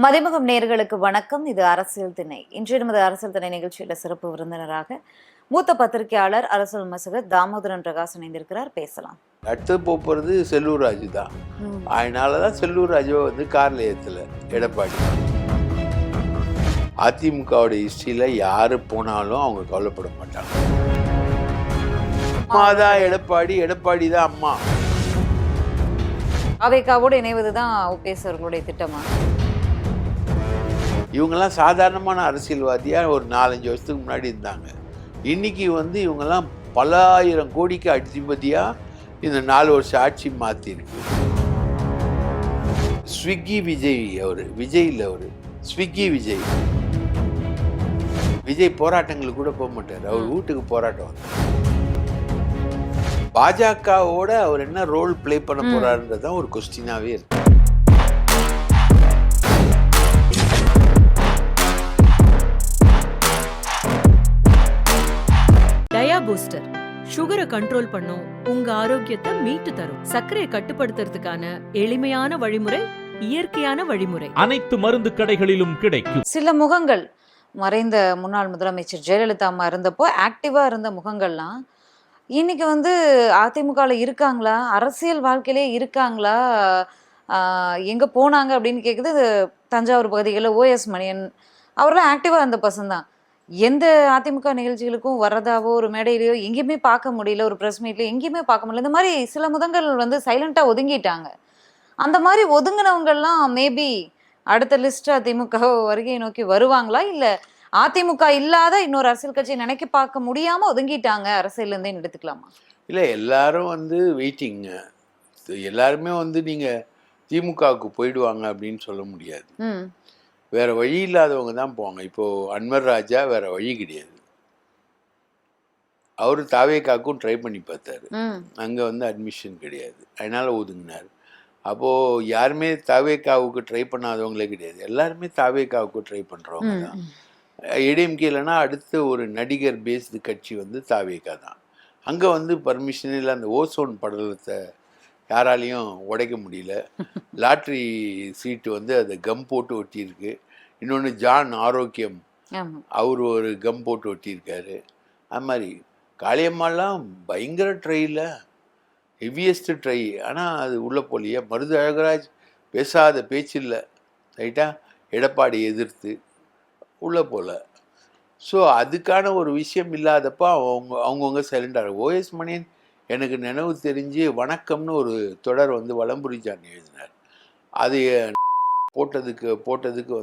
மதிமுகம் நேயர்களுக்கு வணக்கம். இது அரசியல் திணை. இன்றைய நமது அரசியல் திணை நிகழ்ச்சியில சிறப்பு விருந்தினராக மூத்த பத்திரிகையாளர் அரசியல் விமர்சகர் தாமோதரன் பிரகாஷ் இணைந்திருக்கிறார். பேசலாம். அடுத்து போறது செல்லூர் ராஜு தான். அதனாலதான் செல்லூர் ராஜுவை கார்ல ஏத்தல எடப்பாடி. அதிமுகவோட ஹிஸ்டரியில யாரு போனாலும் அவங்க கவலைப்பட மாட்டாங்க. அம்மா தான் எடப்பாடி, எடப்பாடி தான் அம்மா. அவைக்காவோடு இணைவதுதான் ஓபிஎஸ் அவர்களுடைய திட்டமா? இவங்கெல்லாம் சாதாரணமான அரசியல்வாதியா ஒரு 4-5 வருஷத்துக்கு முன்னாடி இருந்தாங்க. இன்னைக்கு இவங்கெல்லாம் பல ஆயிரம் கோடிக்கு அதிபதியா இந்த 4 வருஷம் ஆட்சி மாத்திருக்கு. ஸ்விக்கி விஜய் விஜய் இல்லை ஸ்விக்கி விஜய். விஜய் போராட்டங்களுக்கு கூட போக மாட்டார். அவர் வீட்டுக்கு போராட்டம் வந்து பாஜகவோட அவர் என்ன ரோல் பிளே பண்ண போறாருன்றதான் ஒரு கொஸ்டினாவே இருக்கு. டயா பூஸ்டர் சுகரை கண்ட்ரோல் பண்ணும், உங்க ஆரோக்கியத்தை மீட்டு தரும். சர்க்கரையை கட்டுப்படுத்துறதுக்கான எளிமையான வழிமுறை, இயற்கையான வழிமுறை. அனைத்து மருந்து கடைகளிலும் கிடைக்கும். சில முகங்கள் மறைந்த முன்னாள் முதலமைச்சர் ஜெயலலிதா அம்மா இருந்தப்போ ஆக்டிவா இருந்த முகங்கள்லாம் இன்னைக்கு அதிமுகவில் இருக்காங்களா, அரசியல் வாழ்க்கையிலே இருக்காங்களா, எங்க போனாங்க அப்படின்னு கேட்குது. தஞ்சாவூர் பகுதிகளில் ஓஎஸ் மணியன் அவரெல்லாம் ஆக்டிவா இருந்த பர்சன் தான். எந்த அதிமுக நிகழ்ச்சிகளுக்கும் வர்றதாவோ ஒரு மேடையிலையோ எங்கேயுமே பார்க்க முடியல, ஒரு ப்ரெஸ் மீட்லையோ எங்கேயுமே பார்க்க முடியல. இந்த மாதிரி சில முதங்கள் சைலண்டா ஒதுங்கிட்டாங்க. அந்த மாதிரி ஒதுங்கினவங்கெல்லாம் மேபி அடுத்த லிஸ்ட் அதிமுக வருகையை நோக்கி வருவாங்களா, இல்ல அதிமுக இல்லாத இன்னொரு அரசியல் கட்சியை நினைக்க பார்க்க முடியாம ஒதுங்கிட்டாங்க அரசியல் இருந்தே எடுத்துக்கலாமா? இல்ல, எல்லாரும் வெயிட்டிங். எல்லாருமே நீங்க திமுகவுக்கு போயிடுவாங்க அப்படின்னு சொல்ல முடியாது. வேற வழி இல்லாதவங்க தான் போவாங்க. இப்போ அன்வர் ராஜா வேற வழி கிடையாது. அவரு தாவேக்காக்கும் ட்ரை பண்ணி பார்த்தாரு. அங்க அட்மிஷன் கிடையாது, அதனால ஒதுங்கினார். அப்போ யாருமே தாவேக்காவுக்கு ட்ரை பண்ணாதவங்களே கிடையாது. எல்லாருமே தாவேக்காவுக்கு ட்ரை பண்றவங்க தான். ஏடிஎம்கே இல்லைன்னா அடுத்து ஒரு நடிகர் பேஸ்டு கட்சி தாவேக்கா தான். அங்க பர்மிஷன் இல்லை. அந்த ஓசோன் படலத்தை யாராலையும் உடைக்க முடியல. லாட்ரி சீட்டு அதை கம் போட்டு ஒட்டியிருக்கு. இன்னொன்று ஜான் ஆரோக்கியம், அவர் ஒரு கம் போட்டு ஒட்டியிருக்காரு. அது மாதிரி காளியம்மாலாம் பயங்கர ட்ரையில், ஹெவியஸ்ட் ட்ரை. ஆனால் அது உள்ள போலியே. மருது அழகராஜ் பேசாத பேச்சு இல்லை, ரைட்டா, எடப்பாடி எதிர்த்து உள்ள போல. ஸோ அதுக்கான ஒரு விஷயம் இல்லாதப்போ அவங்கவுங்க சைலண்டாக. ஓஎஸ் மணியன் எனக்கு நினைவு தெரிஞ்சு வணக்கம்னு ஒரு தொடர் வலம்புரிஜான் எழுதினார். அது போட்டதுக்கு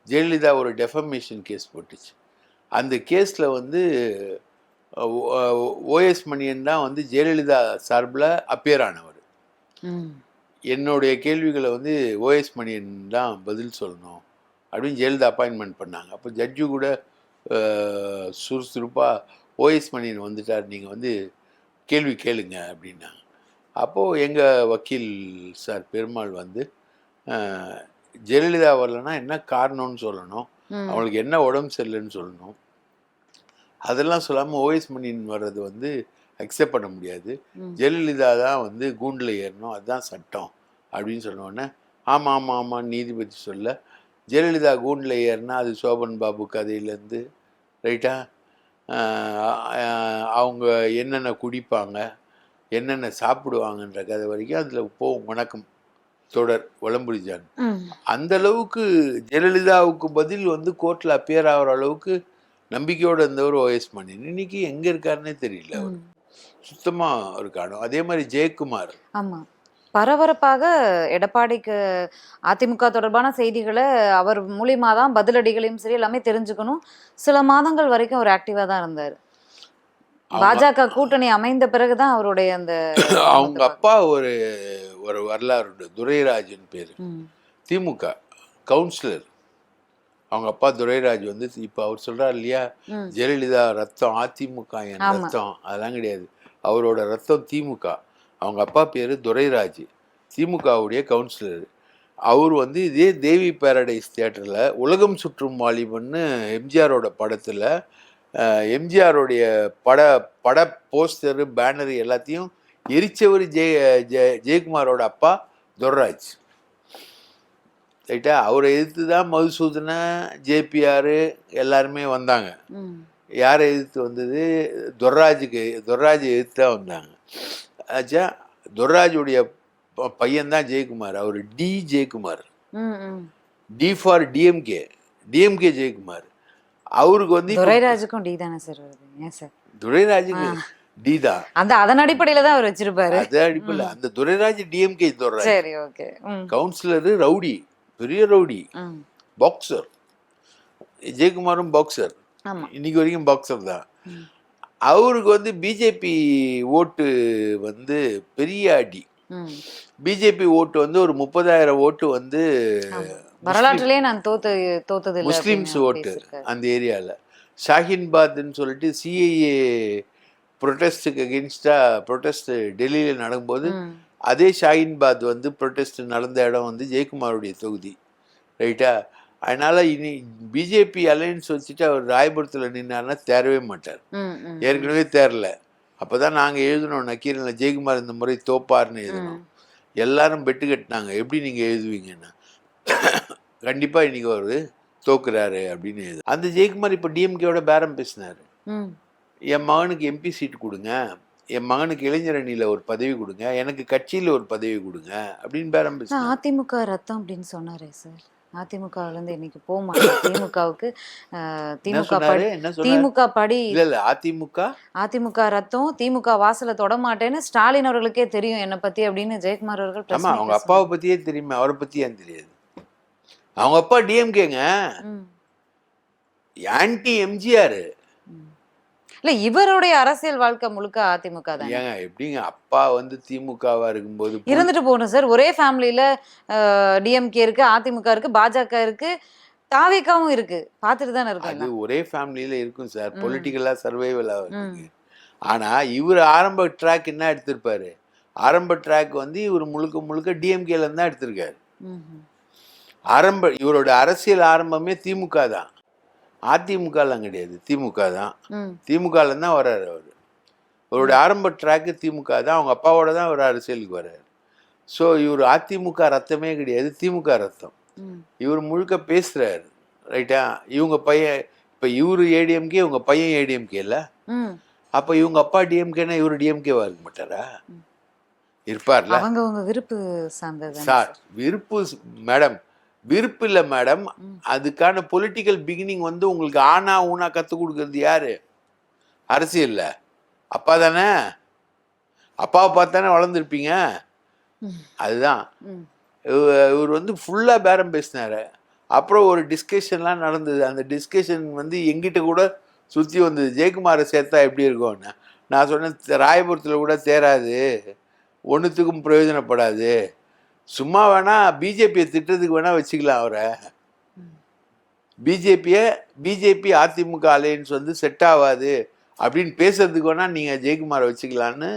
ஜெயலலிதா ஒரு டெஃபமேஷன் கேஸ் போட்டுச்சு. அந்த கேஸில் ஓஎஸ் மணியன் தான் ஜெயலலிதா சார்பில் அப்பியர் ஆனவர். என்னுடைய கேள்விகளை ஓஎஸ் மணியன் தான் பதில் சொல்லணும் அப்படின்னு ஜெயலலிதா அப்பாயின்மெண்ட் பண்ணாங்க. அப்போ ஜட்ஜு கூட சுறுசுறுப்பாக ஓஎஸ் மணியன் வந்துட்டார், நீங்கள் கேள்வி கேளுங்க அப்படின்னாங்க. அப்போது எங்கள் வக்கீல் சார் பெருமாள் ஜெயலலிதா வரலன்னா என்ன காரணம்னு சொல்லணும், அவங்களுக்கு என்ன உடம்பு சரியில்லைன்னு சொல்லணும். அதெல்லாம் சொல்லாமல் ஓஎஸ் மணியன் வர்றது அக்செப்ட் பண்ண முடியாது. ஜெயலலிதா தான் கூண்டில் ஏறணும், அதுதான் சட்டம் அப்படின்னு சொன்னோடனே ஆமாம் ஆமாம் ஆமாம் நீதிபதி சொல்ல, ஜெயலலிதா கூண்டில் ஏறினா அது சோபன் பாபு கதையிலேருந்து ரைட்டா, அவங்க என்னென்ன குடிப்பாங்க, என்னென்ன சாப்பிடுவாங்கன்ற கதை வரைக்கும் அதில் போகும். வணக்கம் தொடர் வலம்புரிஜான் அந்த அளவுக்கு ஜெயலலிதாவுக்கு பதில் கோர்ட்டில் அப்பியர் ஆகிற அளவுக்கு நம்பிக்கையோடு இருந்தவர் ஓஎஸ் மணியன். இன்னைக்கு எங்கே இருக்காருன்னே தெரியல. அவர் சுத்தமாக ஒரு காணும். அதே மாதிரி ஜெயக்குமார். ஆமாம், பரபரப்பாக எடப்பாடிக்கு அதிமுக தொடர்பான செய்திகளை அவர் மூலியமா தான் பதிலடிகளையும் சரி எல்லாமே தெரிஞ்சுக்கணும். சில மாதங்கள் வரைக்கும் அவர் ஆக்டிவா தான் இருந்தார். பாஜக கூட்டணி அமைந்த பிறகுதான் அவருடைய அந்த அவங்க அப்பா ஒரு வரலாறு உண்டு. துரைராஜன் பேரு, திமுக கவுன்சிலர். அவங்க அப்பா துரைராஜ் இப்ப அவர் சொல்றாரு இல்லையா, ஜெயலலிதா ரத்தம் அதிமுக என் ரத்தம், அதெல்லாம் கிடையாது. அவரோட ரத்தம் திமுக. அவங்க அப்பா பேர் துரைராஜ், திமுகவுடைய கவுன்சிலர். அவர் இதே தேவி பேரடைஸ் தியேட்டரில் உலகம் சுற்றும் வாலிபன்னு எம்ஜிஆரோட படத்தில் எம்ஜிஆருடைய பட போஸ்டரு பேனரு எல்லாத்தையும் எரிச்சவர் ஜெயக்குமாரோட அப்பா துரைராஜ். ரைட்டா? அவரை எதிர்த்து தான் மதுசூதன, ஜேபிஆர் எல்லாருமே வந்தாங்க. யாரை எதிர்த்து வந்தது? துர்ராஜை எதிர்த்து தான் வந்தாங்க. ஆச்சா, துர்ராஜுடைய பையன் தான் ஜெயக்குமார். அவர் D Jayakumar, D for DMK, DMK Jayakumar. அவருக்கு வந்து துரைராஜுக்கும் டி தானே சார் வருது? ஏன் சார்? துரைராஜுக்கு டி தான். அதன் அடிப்படையில தான் அவர் வச்சிருப்பாரு. அது அடிப்படையில் அந்த துரைராஜ் டிஎம்கே துரைராஜ். சரி, ஓகே. கவுன்சிலரு, ரவுடி, பெரிய ரவுடி, பாக்ஸர். ஜெயக்குமாரும் பாக்ஸர், இன்னைக்கு வரைக்கும் பாக்ஸர் தான். அவருக்கு வந்து பிஜேபி ஓட்டு வந்து பெரிய அடி. பிஜேபி ஓட்டு வந்து ஒரு 30,000 ஓட்டு வந்து வரலாற்றிலே நான் தோத்தது முஸ்லிம்ஸ் ஓட்டு அந்த ஏரியாவில். ஷாஹின்பாத்ன்னு சொல்லிட்டு சிஐஏ ப்ரொட்டஸ்ட்டுக்கு அகென்ஸ்டா ப்ரொட்டஸ்ட் டெல்லியில் நடக்கும்போது அதே ஷாஹின்பாத் வந்து ப்ரொட்டஸ்ட் நடந்த இடம் வந்து ஜெயக்குமாருடைய தொகுதி. ரைட்டா? அதனால இனி பிஜேபி அலையன்ஸ் வச்சுட்டு அவர் ராயபுரத்தில் நின்னார்னா தேரவே மாட்டார். ஏற்கனவே தேரல. அப்போதான் நாங்கள் எழுதணும் நக்கீரனில் ஜெயக்குமார் இந்த முறை தோப்பார்னு எழுதணும். எல்லாரும் பெட்டு கட்டினாங்க, எப்படி நீங்கள் எழுதுவீங்கன்னா கண்டிப்பாக இன்னைக்கு அவர் தோக்குறாரு அப்படின்னு எழுது. அந்த ஜெயக்குமார் இப்போ டிஎம்கேவோட பேரம் பேசினார். என் மகனுக்கு எம்பி சீட் கொடுங்க, என் மகனுக்கு இளைஞர் அணியில் ஒரு பதவி கொடுங்க, எனக்கு கட்சியில் ஒரு பதவி கொடுங்க அப்படின்னு பேரம் பேசினார். அதிமுக ரத்தம் அப்படின்னு சொன்னாரே சார். அதிமுகவிலேருந்து இன்னைக்கு போக மாட்டேன். திமுகவுக்கு திமுக படி இல்ல அதிமுக ரத்தம், திமுக வாசலை தொட மாட்டேன்னு ஸ்டாலின் அவர்களுக்கே தெரியும் என்ன பத்தி அப்படின்னு ஜெயக்குமார் அவர்கள். ஆமா, அவங்க அப்பாவை பத்தியே தெரியுமே, அவரை பத்தி ஏன் தெரியாது? அவங்க அப்பா டிஎம்கேங்க, ஆன்டி எம்ஜிஆர். இல்ல, இவருடைய அரசியல் வாழ்க்கை முழுக்க அதிமுக தான். ஏங்க எப்படிங்க அப்பா வந்து திமுகவா இருக்கும்போது இருந்துட்டு போகணும் சார். ஒரே ஃபேமிலியில டிஎம்கே இருக்கு, அதிமுக இருக்கு, பாஜக இருக்கு, தாவேகாவும் இருக்கு. பார்த்துட்டு தானே இருக்காங்க. அது ஒரே ஃபேமிலியில இருக்கும் சார், பொலிட்டிக்கலா சர்வைவலா இருக்கு. ஆனா இவர் ஆரம்ப ட்ராக் என்ன எடுத்திருப்பாரு? ஆரம்ப ட்ராக் வந்து இவர் முழுக்க முழுக்க டிஎம்கேல இருந்து தான் எடுத்திருக்காரு. இவரோட அரசியல் ஆரம்பமே திமுக தான், அதிமுகலாம் கிடையாது, திமுக தான். திமுகல தான் வர்றாரு அவர். அவருடைய ஆரம்ப ட்ராக்கு திமுக தான். அவங்க அப்பாவோட தான் அவர் அரசியலுக்கு வர்றாரு. ஸோ இவர் அதிமுக ரத்தமே கிடையாது, திமுக ரத்தம். இவர் முழுக்க பேசுறாரு. ரைட்டா? இவங்க பையன் இப்போ இவரு ஏடிஎம்கே, இவங்க பையன் ஏடிஎம்கே இல்லை. அப்போ இவங்க அப்பா டிஎம்கேனா இவர் டிஎம்கேவா இருக்க மாட்டாரா? இருப்பார்ல. அவங்க விருப்பு சார்ந்தது சார். விருப்பு மேடம், விருப்பு இல்லை மேடம். அதுக்கான பொலிட்டிக்கல் பிகினிங் வந்து உங்களுக்கு ஆனா ஊனா கற்றுக் கொடுக்கறது யாரு? அரசியல்ல அப்பா தானே. அப்பாவை பார்த்தானே வளர்ந்துருப்பீங்க. அதுதான் இவர் வந்து ஃபுல்லாக பேரம் பேசினாரு. அப்புறம் ஒரு டிஸ்கஷன்லாம் நடந்தது. அந்த டிஸ்கஷன் வந்து எங்கிட்ட கூட சுற்றி வந்தது. ஜெயக்குமாரை சேர்த்தா எப்படி இருக்கும்னு நான் சொன்னேன், ராயபுரத்தில் கூட தேராது, ஒன்றுத்துக்கும் பிரயோஜனப்படாது, சும்மா வேணா பிஜேபியை திட்டத்துக்கு வேணா வச்சுக்கலாம் அவரை. பிஜேபி அதிமுக அலையன்ஸ் வந்து செட் ஆகாது அப்படின்னு பேசுறதுக்கு வேணா நீங்கள் ஜெயக்குமாரை வச்சுக்கலான்னு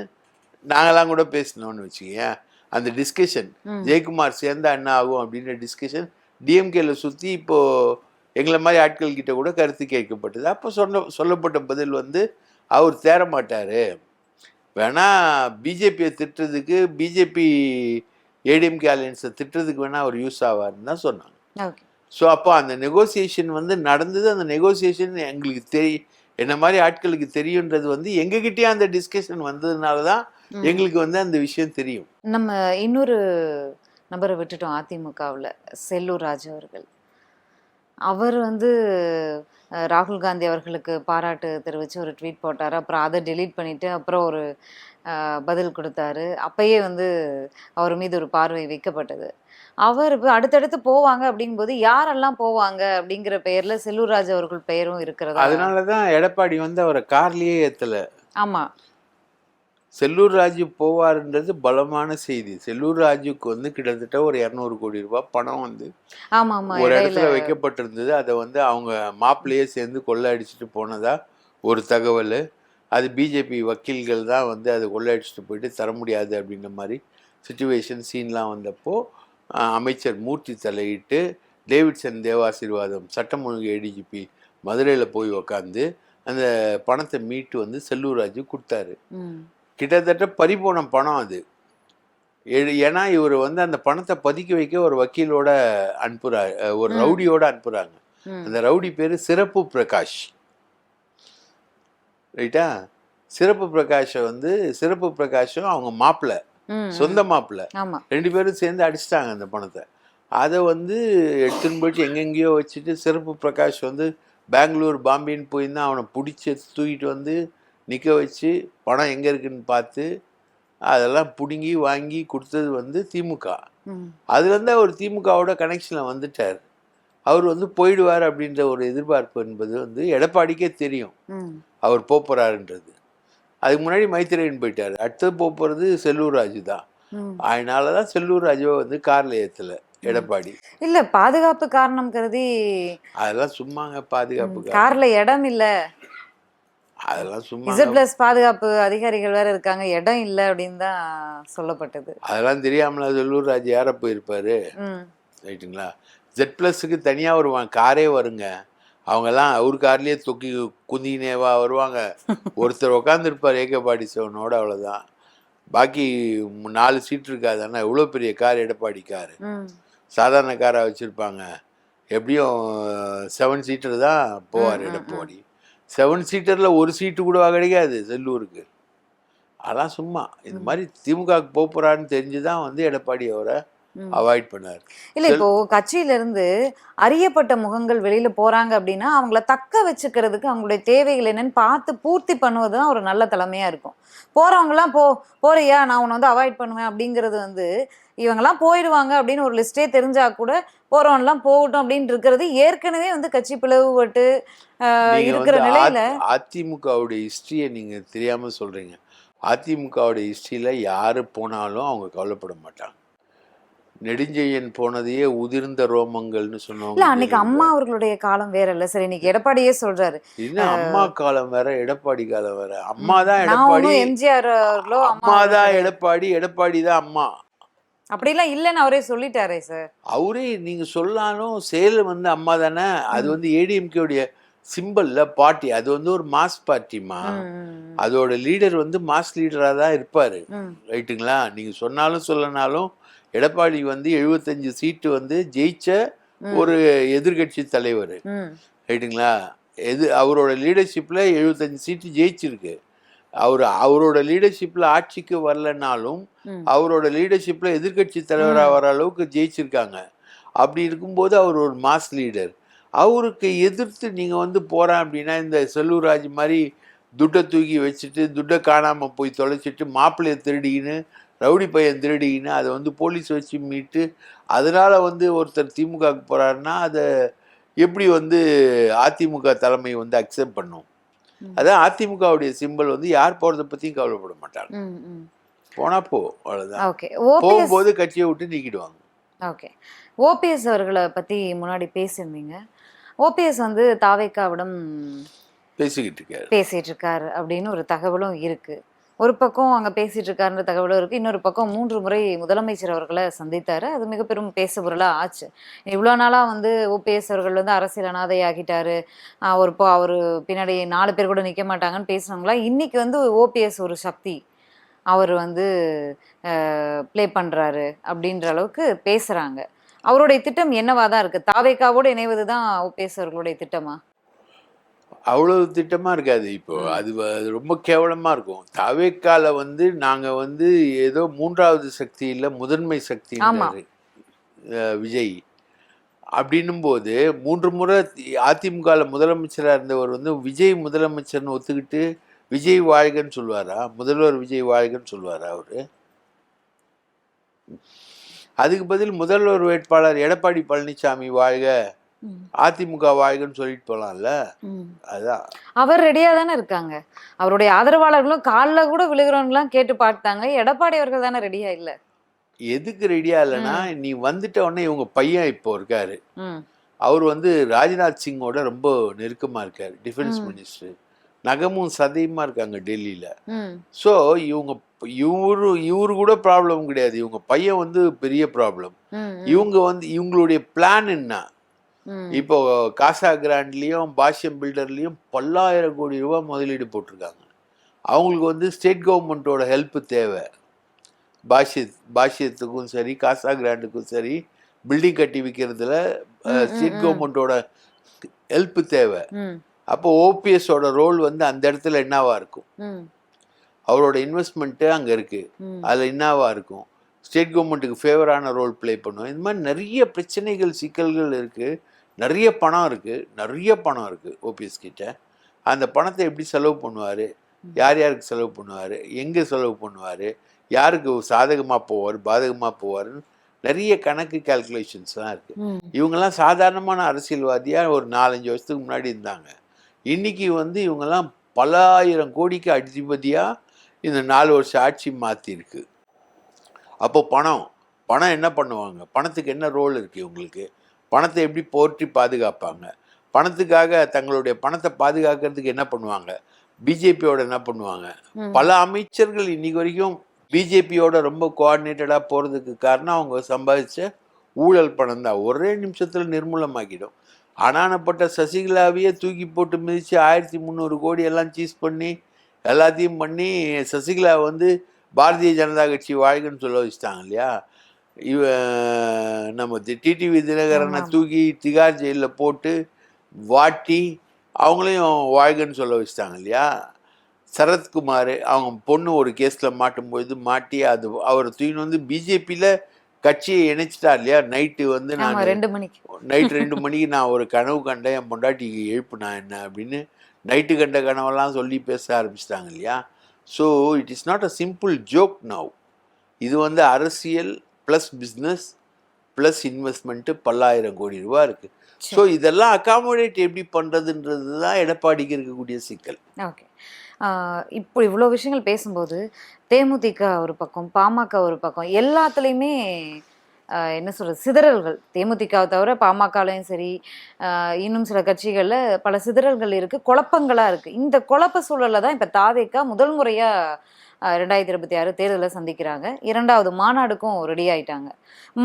நாங்களாம் கூட பேசினோன்னு வச்சுக்கீங்க. அந்த டிஸ்கஷன் ஜெயக்குமார் சேர்ந்தா என்ன ஆகும் அப்படின்ற டிஸ்கஷன் டிஎம்கேல சுற்றி இப்போது எங்களை மாதிரி ஆட்கள் கிட்ட கூட கருத்து கேட்கப்பட்டது. அப்போ சொல்லப்பட்ட பதில் வந்து அவர் தேர மாட்டார், வேணா பிஜேபியை திட்டுறதுக்கு, பிஜேபி ஏடிஎம்கே அலையன்ஸை திட்டுறதுக்கு வேணா அவர் யூஸ் ஆவார்னு தான் சொன்னாங்க. ஸோ அப்போ அந்த நெகோசியேஷன் வந்து நடந்தது. அந்த நெகோசியேஷன் எங்களுக்கு என்ன மாதிரி ஆட்களுக்கு தெரியுன்றது வந்து எங்ககிட்டயே அந்த டிஸ்கஷன் வந்ததுனால தான் எங்களுக்கு வந்து அந்த விஷயம் தெரியும். நம்ம இன்னொரு நபரை விட்டுட்டோம் அதிமுகவில், செல்லூர் ராஜு அவர்கள். அவர் வந்து ராகுல் காந்தி அவர்களுக்கு பாராட்டு தெரிவித்து ஒரு ட்வீட் போட்டார். அப்புறம் அதை டெலீட் பண்ணிவிட்டு அப்புறம் ஒரு பதில் கொடுத்தாரு. அப்பயே வந்து அவர் மீது ஒரு பார்வை வைக்கப்பட்டது. அவர் இப்போ அடுத்தடுத்து போவாங்க அப்படிங்கும்போது யாரெல்லாம் போவாங்க அப்படிங்கிற பெயரில் செல்லூர் ராஜு அவர்கள் பெயரும் இருக்கிறதா? அதனால தான் எடப்பாடி வந்து அவரை கார்லேயே ஏற்றலை. ஆமாம், செல்லூர் ராஜு போவார்ன்றது பலமான செய்தி. செல்லூர் ராஜுக்கு வந்து கிட்டத்தட்ட ஒரு 200 கோடி ரூபாய் பணம் வந்து ஒரு இடத்துல வைக்கப்பட்டிருந்தது. அதை வந்து அவங்க மாப்பிள்ளையே சேர்ந்து கொள்ளை அடிச்சுட்டு போனதா ஒரு தகவல். அது பிஜேபி வக்கீல்கள் தான் வந்து அதை கொள்ளை அடிச்சுட்டு போயிட்டு தர முடியாது அப்படின்ற மாதிரி சிச்சுவேஷன் சீன்லாம் வந்தப்போ அமைச்சர் மூர்த்தி தலையிட்டு டேவிட்சன் தேவாசீர்வாதம் சட்டம் ஒழுங்கு ஏடிஜிபி மதுரையில் போய் உக்காந்து அந்த பணத்தை மீட்டு வந்து செல்லூர் ராஜு கொடுத்தாரு. கிட்டத்தட்ட பறிபோன பணம் அது. ஏன்னா இவர் வந்து அந்த பணத்தை பதுக்கி வைக்க ஒரு வக்கீலோட அனுப்புறாரு, ஒரு ரவுடியோட அனுப்புறாங்க. அந்த ரவுடி பேரு சிறப்பு பிரகாஷ், ரைட்டா? சிறப்பு பிரகாஷும் அவங்க மாப்பிள்ள, சொந்த மாப்பிள்ள, 2 பேரும் சேர்ந்து அடிச்சிட்டாங்க அந்த பணத்தை. அதை வந்து எடுத்துன்னு போயிட்டு எங்கெங்கேயோ வச்சுட்டு சிறப்பு பிரகாஷ் வந்து பெங்களூர் பாம்பேன்னு போயிருந்தா அவனை பிடிச்சி தூக்கிட்டு வந்து நிற்க வச்சு பணம் எங்கே இருக்குன்னு பார்த்து அதெல்லாம் பிடுங்கி வாங்கி கொடுத்தது வந்து திமுக. அதுலேருந்து அவர் திமுகவோட கனெக்ஷனில் வந்துட்டார். அவர் வந்து போயிடுவார் அப்படின்ற ஒரு எதிர்பார்ப்பு என்பது வந்து எடப்பாடிக்கே தெரியும் அவர் போகிறாருன்றது. அதுக்கு முன்னாடி மைத்திரேயன் போயிட்டார், அடுத்தது போகிறது செல்லூர் ராஜு தான். அதனால தான் செல்லூர் ராஜுவை வந்து காரில் ஏற்றலை எடப்பாடி. இல்ல பாதுகாப்பு காரணம் கருதி அதெல்லாம் சும்மாங்க, பாதுகாப்பு கார்ல இடம் இல்ல, அதெல்லாம் சும்மா. Z+ பாதுகாப்பு அதிகாரிகள் வேற இருக்காங்க, இடம் இல்ல அப்படின்னு தான் சொல்லப்பட்டது. அதெல்லாம் தெரியாமல செல்லூர் ராஜு யார போயிருப்பாரு, ரைட்டுங்களா? Z+க்கு தனியா ஒரு காரே வருங்க, அவங்கெல்லாம் அவர் கார்லயே தொக்கி குந்தினேவா வருவாங்க. ஒருத்தர் உட்காந்துருப்பார் ஏகபாடி சிவனோட, அவ்வளோதான். பாக்கி 4 சீட் இருக்காது. ஆனால் எவ்வளோ பெரிய கார் எடப்பாடி காரு, சாதாரண காராக வச்சுருப்பாங்க. எப்படியும் 7 சீட்டர் தான் போவார் எடப்பாடி. 7 சீட்டரில் ஒரு சீட்டு கூட கிடைக்காது செல்லூருக்கு. அதெல்லாம் சும்மா இந்த மாதிரி திமுகவுக்கு போகிறான்னு தெரிஞ்சு தான் வந்து எடப்பாடி அவரை அவாய்ட் பண்ணார். இல்ல இப்போ கட்சியில இருந்து அறியப்பட்ட முகங்கள் வெளியில போறாங்க அப்படின்னா அவங்கள தக்க வச்சுக்கிறதுக்கு அவங்களுடைய தேவைகள் என்னன்னு பார்த்து பூர்த்தி பண்ணுவதுதான் ஒரு நல்ல தலைமையா இருக்கும். போறவங்க எல்லாம் போறியா நான் உன்னை வந்து அவாய்ட் பண்ணுவேன் அப்படிங்கிறது வந்து இவங்கெல்லாம் போயிடுவாங்க அப்படின்னு ஒரு லிஸ்டே தெரிஞ்சா கூட போறவன்லாம் போகட்டும் அப்படின்னு இருக்கிறது ஏற்கனவே வந்து கட்சி பிளவுபட்டு இருக்கிற நிலையில. அதிமுகவுடைய ஹிஸ்டரியை நீங்க தெரியாம சொல்றீங்க. அதிமுகவுடைய ஹிஸ்டரியில யாரு போனாலும் அவங்க கவலைப்பட மாட்டாங்க. நெடுஞ்செழியன் போனதையே உதிர்ந்த ரோமங்கள்னு சொன்னாங்க. அன்னைக்கு அம்மா அவர்களுடைய காலம் வேற இல்ல சார், இன்னைக்கு எடப்பாடியே சொல்றாரு. இன்னும் அம்மா காலம் வேற, எடப்பாடி காலம் வேற. அம்மா தான் எடப்பாடி, எம்ஜிஆர் அம்மா தான் எடப்பாடி, எடப்பாடி தான் அம்மா. அப்படிலாம் இல்லைன்னு அவரே சொல்லிட்டாரே சார். அவரே நீங்க சொல்லாலும் செயல் வந்து அம்மா தானே. அது வந்து ஏடிஎம்கேடைய சிம்பிள்ல பார்ட்டி, அது வந்து ஒரு மாஸ் பார்ட்டிமா. அதோட லீடர் வந்து மாஸ் லீடரா தான் இருப்பாரு, ரைட்டுங்களா? நீங்க சொன்னாலும் சொல்லனாலும் எடப்பாடி வந்து 75 சீட்டு வந்து ஜெயிச்ச ஒரு எதிர்கட்சி தலைவர், ரைட்டுங்களா? அவரோட லீடர்ஷிப்ல 75 சீட்டு ஜெயிச்சிருக்கு. அவரோட லீடர்ஷிப்ல ஆட்சிக்கு வரலனாலும் அவரோட லீடர்ஷிப்ல எதிர்கட்சி தலைவராக வர அளவுக்கு ஜெயிச்சிருக்காங்க. அப்படி இருக்கும்போது அவர் ஒரு மாஸ் லீடர். அவருக்கு எதிர்த்து நீங்க வந்து போறேன் அப்படின்னா இந்த செல்லூர் ராஜு மாதிரி துட்டை தூக்கி வச்சுட்டு துட்டை காணாம போய் தொலைச்சிட்டு மாப்பிள்ளையை திருடின்னு ரவுடி பையன் திருடின்னு அதை வந்து போலீஸ் வச்சு மீட்டு அதனால வந்து ஒருத்தர் திமுகவுக்கு போறாருன்னா அதை எப்படி வந்து அதிமுக தலைமை வந்து அக்செப்ட் பண்ணும்? அதான் அதிமுகவுடைய சிம்பிள் வந்து யார் போறதை பத்தியும் கவலைப்பட மாட்டாங்க. போனா போ, அவ்வளவுதான். போகும்போது கட்சியை விட்டு நீக்கிடுவாங்க. ஓகே, ஓபிஎஸ் அவர்களை பத்தி முன்னாடி பேசியிருந்தீங்க. ஓபிஎஸ் வந்து தாவேக்காவிடம் பேசிட்டு இருக்காரு அப்படின்னு ஒரு தகவலும் இருக்கு. ஒரு பக்கம் அங்கே பேசிட்டு இருக்காருன்ற தகவலும் இருக்குது. இன்னொரு பக்கம் 3 முறை முதலமைச்சர் அவர்களை சந்தித்தார். அது மிக பெரும் பேசுபொருளாக ஆச்சு. இவ்வளோ நாளாக வந்து ஓபிஎஸ் அவர்கள் வந்து அரசியல் அனாதை ஆகிட்டாரு, அவர் பின்னாடி 4 பேர் கூட நிற்க மாட்டாங்கன்னு பேசுனவங்களா இன்னைக்கு வந்து ஓபிஎஸ் ஒரு சக்தி அவர் வந்து ப்ளே பண்ணுறாரு அப்படின்ற அளவுக்கு பேசுகிறாங்க. அவருடைய திட்டம் என்னவா தான் இருக்குது? தாவேக்காவோடு இணைவது தான் ஓபிஎஸ் அவர்களுடைய திட்டமா? அவ்வளவு திட்டமா இருக்காது. இப்போ அது ரொம்ப கேவலமா இருக்கும். தாவேக்கால வந்து நாங்க வந்து ஏதோ 3வது சக்தி இல்ல முதன்மை சக்தி விஜய் அப்படின்னும் போது 3 முறை அதிமுகல முதலமைச்சரா இருந்தவர் வந்து விஜய் முதலமைச்சர்னு ஒத்துக்கிட்டு விஜய் வாழ்கன்னு சொல்லுவாரா? முதல்வர் விஜய் வாழ்கன்னு சொல்லுவாரா அவரு? அதுக்கு பதில் முதல்வர் வேட்பாளர் எடப்பாடி பழனிசாமி வாழ்க, அதிமுக வாழ்கன்னு சொல்லிட்டு போலாம்ல. அதான் அவர் ரெடியா தானே இருக்காங்க. அவருடைய ஆதரவாளர்களும் காலில் கூட விழுகிறவங்களாம் கேட்டு பார்த்தாங்க. எடப்பாடி அவர்கள் தானே ரெடியா இல்லை. எதுக்கு ரெடியா இல்லைன்னா நீ வந்துட்ட உடனே இவங்க பையன் இப்போ இருக்காரு, அவர் வந்து ராஜ்நாத் சிங்கோட ரொம்ப நெருக்கமா இருக்காரு, டிஃபென்ஸ் மினிஸ்டர். நகமும் சதையுமா இருக்காங்க டெல்லியில. ஸோ இவரு கூட ப்ராப்ளம் கிடையாது, இவங்க பையன் வந்து பெரிய ப்ராப்ளம். இவங்க வந்து இவங்களுடைய பிளான் என்ன? இப்போ காசா கிராண்ட்லயும் பாஷ்யம் பில்டர்லயும் பல்லாயிரம் கோடி ரூபாய் முதலீடு போட்டிருக்காங்க. அவங்களுக்கு வந்து ஸ்டேட் கவர்மெண்ட்டோட ஹெல்ப் தேவை. பாஷ்யத்துக்கும் சரி காசா கிராண்டுக்கும் சரி பில்டிங் கட்டி விற்கிறதுல ஸ்டேட் கவர்மெண்ட்டோட ஹெல்ப் தேவை. அப்போ ஓபிஎஸோட ரோல் வந்து அந்த இடத்துல என்னவா இருக்கும், அவரோட இன்வெஸ்ட்மெண்ட்டு அங்கே இருக்குது, அதில் என்னவா இருக்கும், ஸ்டேட் கவர்மெண்ட்டுக்கு ஃபேவரான ரோல் ப்ளே பண்ணுவோம். இந்த மாதிரி நிறைய பிரச்சனைகள் சிக்கல்கள் இருக்குது. நிறைய பணம் இருக்குது ஓபிஎஸ் கிட்ட. அந்த பணத்தை எப்படி செலவு பண்ணுவார், யார் யாருக்கு செலவு பண்ணுவார், எங்கே செலவு பண்ணுவார், யாருக்கு சாதகமாக போவார் பாதகமாக போவார்னு நிறைய கணக்கு கால்குலேஷன்ஸ்லாம் இருக்குது. இவங்கெல்லாம் சாதாரணமான அரசியல்வாதியாக ஒரு 4-5 வருஷத்துக்கு முன்னாடி இருந்தாங்க. இன்றைக்கி வந்து இவங்கெல்லாம் பல ஆயிரம் கோடிக்கு அதிபதியாக இந்த 4 வருஷம் ஆட்சி மாற்றிருக்கு. அப்போ பணம் என்ன பண்ணுவாங்க, பணத்துக்கு என்ன ரோல் இருக்குது இவங்களுக்கு, பணத்தை எப்படி போற்றி பாதுகாப்பாங்க, பணத்துக்காக தங்களுடைய பணத்தை பாதுகாக்கிறதுக்கு என்ன பண்ணுவாங்க, பிஜேபியோட என்ன பண்ணுவாங்க. பல அமைச்சர்கள் இன்னைக்கு வரைக்கும் பிஜேபியோட ரொம்ப கோஆர்டினேட்டடாக போகிறதுக்கு காரணம் அவங்க சம்பாதிச்ச ஊழல் பணம் தான். ஒரே நிமிஷத்தில் நிர்மூலமாக்கிடும். அனானப்பட்ட சசிகலாவையே தூக்கி போட்டு மிதித்து 1300 கோடி எல்லாம் சீஸ் பண்ணி எல்லாத்தையும் பண்ணி சசிகலா வந்து பாரதிய ஜனதா கட்சி வாழ்கன்னு சொல்ல வச்சுட்டாங்க இல்லையா. நம்ம டிடிவி தினகரனை தூக்கி திகார் ஜெயிலில் போட்டு வாட்டி அவங்களையும் வாழ்கன்னு சொல்ல வச்சுட்டாங்க இல்லையா. சரத்குமார் அவங்க பொண்ணு ஒரு கேஸில் மாட்டும்பொழுது மாட்டி அது அவரை தூக்கின்னு வந்து பிஜேபியில் கட்சியை இணைச்சிட்டா இல்லையா. நைட்டு வந்து நான் நைட்டு 2 மணிக்கு நான் ஒரு கனவு கண்டேன், என் பொண்டாட்டிக்கு எழுப்புனா என்ன அப்படின்னு நைட்டு கண்ட கனவெல்லாம் சொல்லி பேச ஆரம்பிச்சிட்டாங்க இல்லையா. So it is not a simple joke now. இது வந்து அரசியல் ப்ளஸ் பிஸ்னஸ் ப்ளஸ் இன்வெஸ்ட்மெண்ட்டு பல்லாயிரம் கோடி ரூபா இருக்குது. ஸோ இதெல்லாம் அகாமடேட் எப்படி பண்ணுறதுன்றது தான் எடப்பாடிக்கு இருக்கக்கூடிய சிக்கல். ஓகே, இப்போ இவ்வளோ விஷயங்கள் பேசும்போது தேமுதிக ஒரு பக்கம், பாமக ஒரு பக்கம், எல்லாத்துலேயுமே என்ன சொல்கிறது சிதறல்கள். தேமுதிகவை தவிர பாமகலையும் சரி இன்னும் சில கட்சிகளில் பல சிதறல்கள் இருக்குது, குழப்பங்களாக இருக்குது. இந்த குழப்ப சூழலில் தான் இப்போ தாவேகா முதல் முறையாக 2026 தேர்தலை சந்திக்கிறாங்க. 2வது மாநாடுக்கும் ரெடி ஆயிட்டாங்க.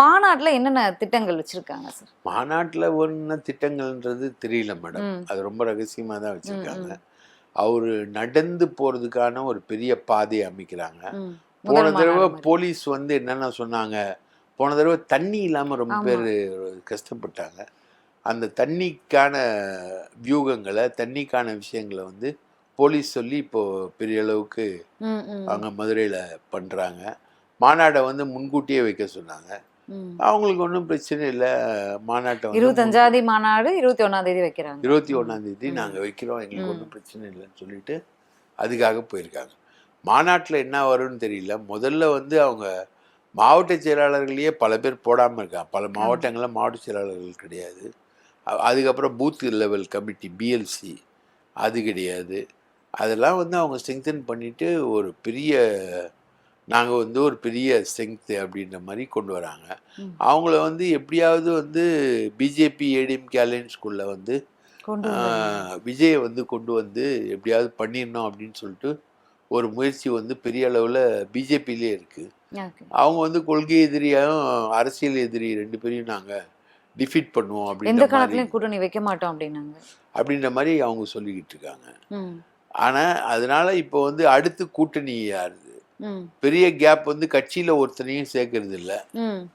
மாநாட்டில் என்னென்ன திட்டங்கள் வச்சுருக்காங்க சார்? மாநாட்டில் ஒன்று திட்டங்கள்ன்றது தெரியல மேடம், அது ரொம்ப ரகசியமாக தான் வச்சுருக்காங்க. அவர் நடந்து போகிறதுக்கான ஒரு பெரிய பாதையை அமைக்கிறாங்க. போன தடவை போலீஸ் வந்து என்னென்ன சொன்னாங்க, போன தடவை தண்ணி இல்லாமல் ரொம்ப பேர் கஷ்டப்பட்டாங்க. அந்த தண்ணிக்கான வியூகங்களை தண்ணிக்கான விஷயங்களை வந்து போலீஸ் சொல்லி இப்போது பெரிய அளவுக்கு அங்கே மதுரையில் பண்ணுறாங்க. மாநாடை வந்து முன்கூட்டியே வைக்க சொன்னாங்க. அவங்களுக்கு ஒன்றும் பிரச்சனை இல்லை. மாநாட்டை 25ஆம் மாநாடு 21ஆம் தேதி வைக்கிறாங்க. 21ஆம் தேதி நாங்கள் வைக்கிறோம், எங்களுக்கு ஒன்றும் பிரச்சனை இல்லைன்னு சொல்லிட்டு அதுக்காக போயிருக்காங்க. மாநாட்டில் என்ன வரும்னு தெரியல. முதல்ல வந்து அவங்க மாவட்ட செயலாளர்களையே பல பேர் போடாமல் இருக்காங்க. பல மாவட்டங்களில் மாவட்ட செயலாளர்கள் கிடையாது. அதுக்கப்புறம் பூத் லெவல் கமிட்டி பிஎல்சி அது கிடையாது. அதெல்லாம் வந்து அவங்க ஸ்ட்ரெங்தன் பண்ணிவிட்டு ஒரு பெரிய நாங்கள் வந்து ஒரு பெரிய ஸ்ட்ரெங்க்த்து அப்படின்ற மாதிரி கொண்டு வராங்க. அவங்கள வந்து எப்படியாவது வந்து பிஜேபி ஏடிஎம்கே அலையன்ஸ்குள்ளே வந்து விஜயை வந்து கொண்டு வந்து எப்படியாவது பண்ணிடணும் அப்படின்னு சொல்லிட்டு ஒரு முயற்சி வந்து பெரிய அளவில் பிஜேபியிலே இருக்குது. அவங்க வந்து கொள்கை எதிரியாகவும் அரசியல் எதிரி 2 பேரையும் நாங்கள் டிஃபீட் பண்ணுவோம் அப்படின்னு கூட்டணி வைக்க மாட்டோம் அப்படின்ற மாதிரி அவங்க சொல்லிக்கிட்டு இருக்காங்க. ஆனால் அதனால இப்போ வந்து அடுத்து கூட்டணி யாரு, பெரிய கேப் வந்து கட்சியில் ஒருத்தனையும் சேர்க்கறது இல்லை,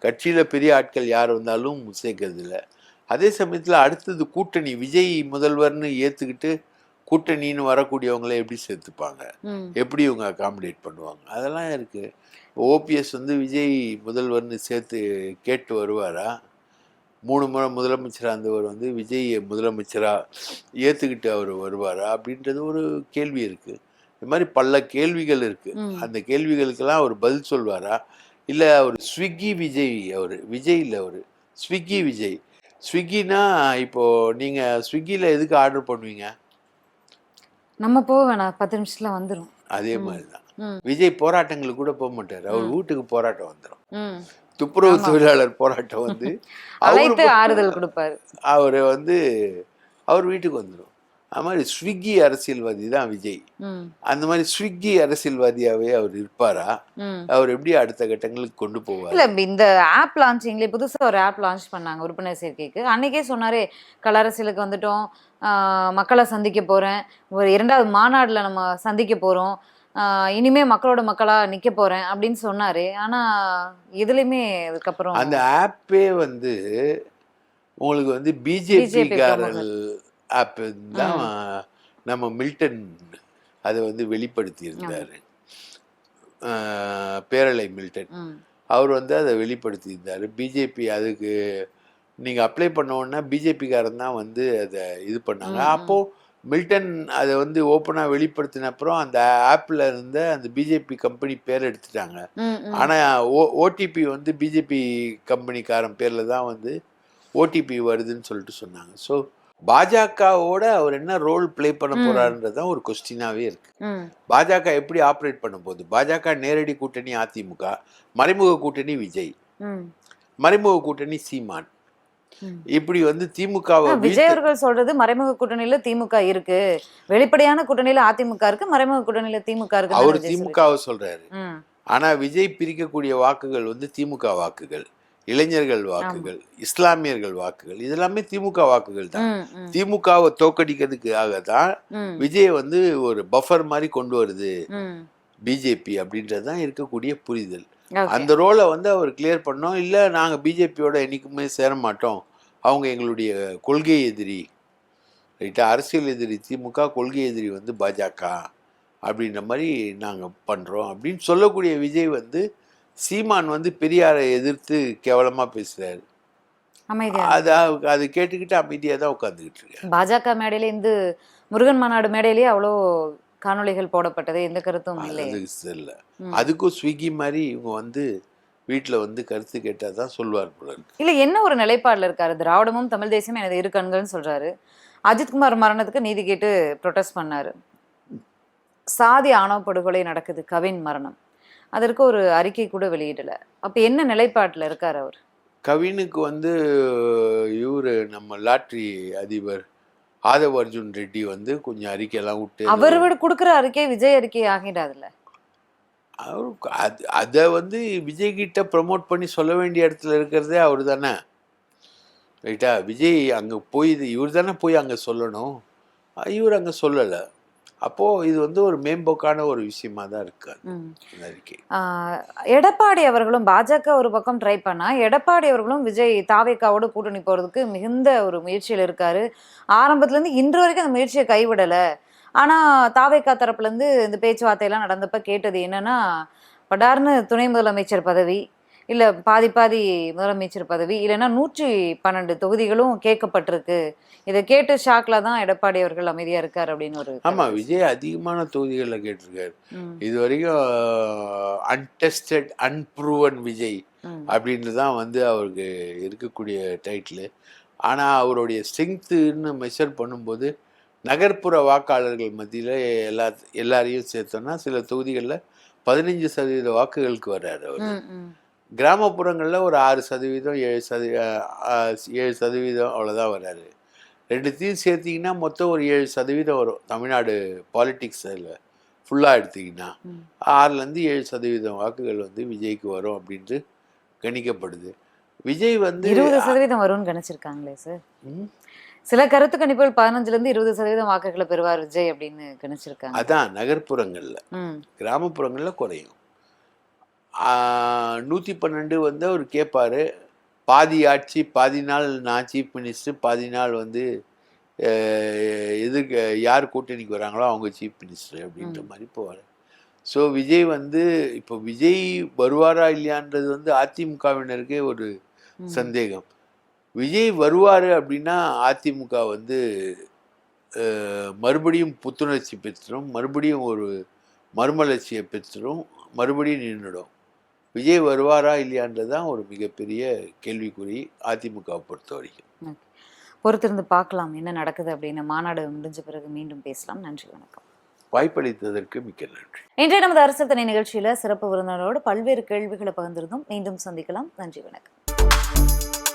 கட்சியில் பெரிய ஆட்கள் யார் வந்தாலும் சேர்க்கறது இல்லை. அதே சமயத்தில் அடுத்தது கூட்டணி, விஜய் முதல்வர்னு ஏற்றுக்கிட்டு கூட்டணின்னு வரக்கூடியவங்கள எப்படி சேர்த்துப்பாங்க, எப்படி இவங்க அகாமடேட் பண்ணுவாங்க, அதெல்லாம் இருக்குது. ஓபிஎஸ் வந்து விஜய் முதல்வர்னு சேர்த்து கேட்டு வருவாரா? 3 முறை முதலமைச்சராக இருந்தவர் வந்து விஜய் முதலமைச்சராக ஏற்றுக்கிட்டு அவர் வருவாரா அப்படின்றது ஒரு கேள்வி இருக்குது. இது மாதிரி பல கேள்விகள் இருக்குது. அந்த கேள்விகளுக்கெல்லாம் அவர் பதில் சொல்வாரா, இல்லை அவர் ஸ்விக்கி விஜய், அவர் விஜய் இல்லை, அவர் ஸ்விக்கி விஜய். ஸ்விக்கினா இப்போது நீங்கள் ஸ்விக்கியில் எதுக்கு ஆர்டர் பண்ணுவீங்க? நம்ம போக வேணாம், 10 நிமிஷத்தில் வந்துடும். அதே மாதிரி தான் விஜய் போராட்டங்களுக்கு கூட போக மாட்டார், அவர் வீட்டுக்கு போராட்டம் வந்துடும். துப்புரவு தொழிலாளர் போராட்டம் வந்து ஆறுதல் கொடுப்பாரு, அவர் வந்து அவர் வீட்டுக்கு வந்துடும். அது மாதிரி ஸ்விக்கி அரசியல்வாதி தான் விஜய். அந்த மாதிரி ஸ்விக்கி அரசியல்வாதியாவே அவர் இருப்பாரா? அவர் எப்படி அடுத்த கட்டங்களுக்கு கொண்டு போவார்? இல்ல இந்த ஆப் லான்ச்சிங்ல புதுசா ஒரு ஆப் லான்ச் பண்ணாங்க உறுப்பினர் சேர்க்கைக்கு. அன்னைக்கே சொன்னாரே கல அரசியலுக்கு வந்துட்டோம், மக்களை சந்திக்க போறேன், ஒரு 2வது மாநாடுல நம்ம சந்திக்க போறோம், இனிமே மக்களோட மக்களா நிக்க போறேன் அப்படின்னு சொன்னாரு. ஆனா எதுலையுமே அதுக்கப்புறம் அந்த ஆப்பே வந்து உங்களுக்கு வந்து பிஜேபி காரல் ஆப் தான் நம்ம மில்டன் அதை வந்து வெளிப்படுத்தி இருந்தாரு. பேரலை மில்டன் அவர் வந்து அதை வெளிப்படுத்தி இருந்தார். பிஜேபி அதுக்கு நீங்கள் அப்ளை பண்ணோன்னா பிஜேபிக்காரன் தான் வந்து அதை இது பண்ணாங்க. அப்போது மில்டன் அதை வந்து ஓப்பனாக வெளிப்படுத்தின அப்புறம் அந்த ஆப்பில் இருந்த அந்த பிஜேபி கம்பெனி பேர் எடுத்துட்டாங்க. ஆனால் ஓடிபி வந்து பிஜேபி கம்பெனிக்காரன் பேரில் தான் வந்து ஓடிபி வருதுன்னு சொல்லிட்டு சொன்னாங்க. ஸோ பாஜகவோட அவர் என்ன ரோல் பிளே பண்ண போறாருன்றதான் ஒரு கொஸ்டினாவே இருக்கு. பாஜக எப்படி ஆப்ரேட் பண்ண போகுது? பாஜக நேரடி கூட்டணி அதிமுக, மறைமுக கூட்டணி விஜய், மறைமுக கூட்டணி சீமான். இப்படி வந்து திமுக விஜய் அவர்கள் சொல்றது மறைமுக கூட்டணியில திமுக இருக்கு, வெளிப்படையான கூட்டணியில அதிமுக இருக்கு, மறைமுக கூட்டணியில திமுக இருக்கு. அவர் திமுகவை சொல்றாரு. ஆனா விஜய் பிரிக்கக்கூடிய வாக்குகள் வந்து திமுக வாக்குகள், இளைஞர்கள் வாக்குகள், இஸ்லாமியர்கள் வாக்குகள், இதெல்லாமே திமுக வாக்குகள் தான். திமுகவை தோக்கடிக்கிறதுக்காக தான் விஜய் வந்து ஒரு பஃபர் மாதிரி கொண்டு வருது பிஜேபி அப்படின்றதுதான் இருக்கக்கூடிய புரிதல். அந்த ரோலை வந்து அவர் கிளியர் பண்ணோம். இல்லை நாங்கள் பிஜேபியோட என்னைக்குமே சேர மாட்டோம், அவங்க எங்களுடைய கொள்கை எதிரி, ரைட்டா, அரசியல் எதிரி திமுக, கொள்கை எதிரி வந்து பாஜக அப்படின்ற மாதிரி நாங்கள் பண்ணுறோம் அப்படின்னு சொல்லக்கூடிய விஜய் வந்து சீமான் வந்து பெரியாரை எதிர்த்து கேவலமா பேசுறாரு. அது கேட்டுக்கிட்டு அமைதியா தான் உட்காந்துக்கிட்டு இருக்கு. பாஜக மேடையில இந்த முருகன் மாநாடு மேடையிலேயே அவ்வளோ காணொளிகள் போடப்பட்டது, எந்த கருத்தும் இல்லை. அதுக்கும் ஸ்விக்கி மாதிரி இவங்க வந்து வீட்டுல வந்து கருத்து கேட்டாதான் சொல்வார் போல. இல்ல என்ன ஒரு நிலைப்பாடுல இருக்காரு? திராவிடமும் தமிழ் தேசியமும் எனது இரு கண்கள்னு சொல்றாரு. அஜித்குமார் மரணத்துக்கு நீதி கேட்டு ப்ரொடெஸ்ட் பண்ணாரு. சாதி ஆணவ படுகொலை நடக்குது, கவின் மரணம், அதற்கு ஒரு அறிக்கை கூட வெளியிடல. அப்ப என்ன நிலைப்பாட்டுல இருக்காரு அவர்? கவினுக்கு வந்து இவரு நம்ம லாட்ரி அதிபர் ஆதவ் அர்ஜுன் ரெட்டி வந்து கொஞ்சம் அறிக்கையெல்லாம் விட்டு, அவர் கொடுக்குற அறிக்கை விஜய் அறிக்கை ஆகிடாதுல்ல. அவருக்கு அதை வந்து விஜய் கிட்ட ப்ரமோட் பண்ணி சொல்ல வேண்டிய இடத்துல இருக்கிறதே அவர் தானே, ரைட்டா? விஜய் அங்கே போய் இவர் தானே போய் அங்கே சொல்லணும், இவர் அங்கே சொல்லலை. அப்போ இது வந்து ஒரு மேம்போக்கான ஒரு விஷயமா தான் இருக்காது. எடப்பாடி அவர்களும் பாஜக ஒரு பக்கம் ட்ரை பண்ணா, எடப்பாடி அவர்களும் விஜய் தாவேக்காவோட கூட்டணி போறதுக்கு மிகுந்த ஒரு முயற்சியில் இருக்காரு. ஆரம்பத்துல இருந்து இன்று வரைக்கும் அந்த முயற்சியை கைவிடல. ஆனா தாவேக்கா தரப்புல இருந்து இந்த பேச்சுவார்த்தையெல்லாம் நடந்தப்ப கேட்டது என்னன்னா, படார்னு துணை முதலமைச்சர் பதவி, இல்ல பாதி முதலமைச்சர் பதவி, இல்லைன்னா 112 தொகுதிகளும் கேட்கப்பட்டிருக்கு. இதை கேட்டு ஷாக்ல தான் எடப்பாடி அவர்கள் அமைதியா இருக்காரு அப்படின்னு ஒரு. ஆமா, விஜய் அதிகமான தொகுதிகளில் கேட்டிருக்காரு. இது வரைக்கும் அன்டெஸ்டட் அன்ப்ரூவன் விஜய் அப்படின்னு தான் வந்து அவருக்கு இருக்கக்கூடிய டைட்டில். ஆனால் அவருடைய ஸ்ட்ரென்த்துன்னு மெஷர் பண்ணும்போது நகர்ப்புற வாக்காளர்கள் மத்தியில் எல்லாரையும் சேர்த்தோன்னா சில தொகுதிகளில் 15% வாக்குகளுக்கு வர்றாரு அவர். கிராமப்புறங்களில் ஒரு 6%, 7% அவ்வளோதான் வர்றாரு. ரெண்டுத்தையும் சேர்த்திங்கன்னா மொத்தம் ஒரு 7% வரும். தமிழ்நாடு பாலிட்டிக்ஸில் ஃபுல்லாக எடுத்திங்கன்னா 6லேருந்து 7% வாக்குகள் வந்து விஜய்க்கு வரும் அப்படின்ட்டு கணிக்கப்படுது. விஜய் வந்து 20% வரும்னு கணிச்சிருக்காங்களே சார். சில கருத்து கணிப்புகள் 15லேருந்து 20% வாக்குகளை பெறுவார் விஜய் அப்படின்னு கணிச்சிருக்காங்க. அதான் நகர்ப்புறங்களில். கிராமப்புறங்களில் குறையும். 112 வந்து அவர் கேட்பார். பாதி ஆட்சி, பாதி நாள் நான் சீஃப் மினிஸ்டர், பாதி நாள் வந்து எதிர்க்க யார் கூட்டணிக்கு வராங்களோ அவங்க சீஃப் மினிஸ்டர் அப்படின்ற மாதிரி போவார். ஸோ விஜய் வந்து இப்போ விஜய் வருவாரா இல்லையான்றது வந்து அதிமுகவினருக்கே ஒரு சந்தேகம். விஜய் வருவார் அப்படின்னா அதிமுக வந்து மறுபடியும் புத்துணர்ச்சி பெற்றுரும், மறுபடியும் ஒரு மறுமலர்ச்சியை பெற்றுரும், மறுபடியும் நின்றுடும். விஜய் வருவாரா இல்லையான்றது தான் ஒரு மிகப்பெரிய கேள்விக்குறி அதிமுகவை பொறுத்த வரைக்கும். பொறுத்திருந்து பார்க்கலாம் என்ன நடக்குது அப்படின்னு. மாநாடு முடிஞ்ச பிறகு மீண்டும் பேசலாம். நன்றி, வணக்கம். வாய்ப்பளித்ததற்கு மிக்க நன்றி. இன்றைய நமது அரசியல் தனி நிகழ்ச்சியில சிறப்பு விருந்தினரோடு பல்வேறு கேள்விகளை பகிர்ந்திருந்தோம். மீண்டும் சந்திக்கலாம். நன்றி, வணக்கம்.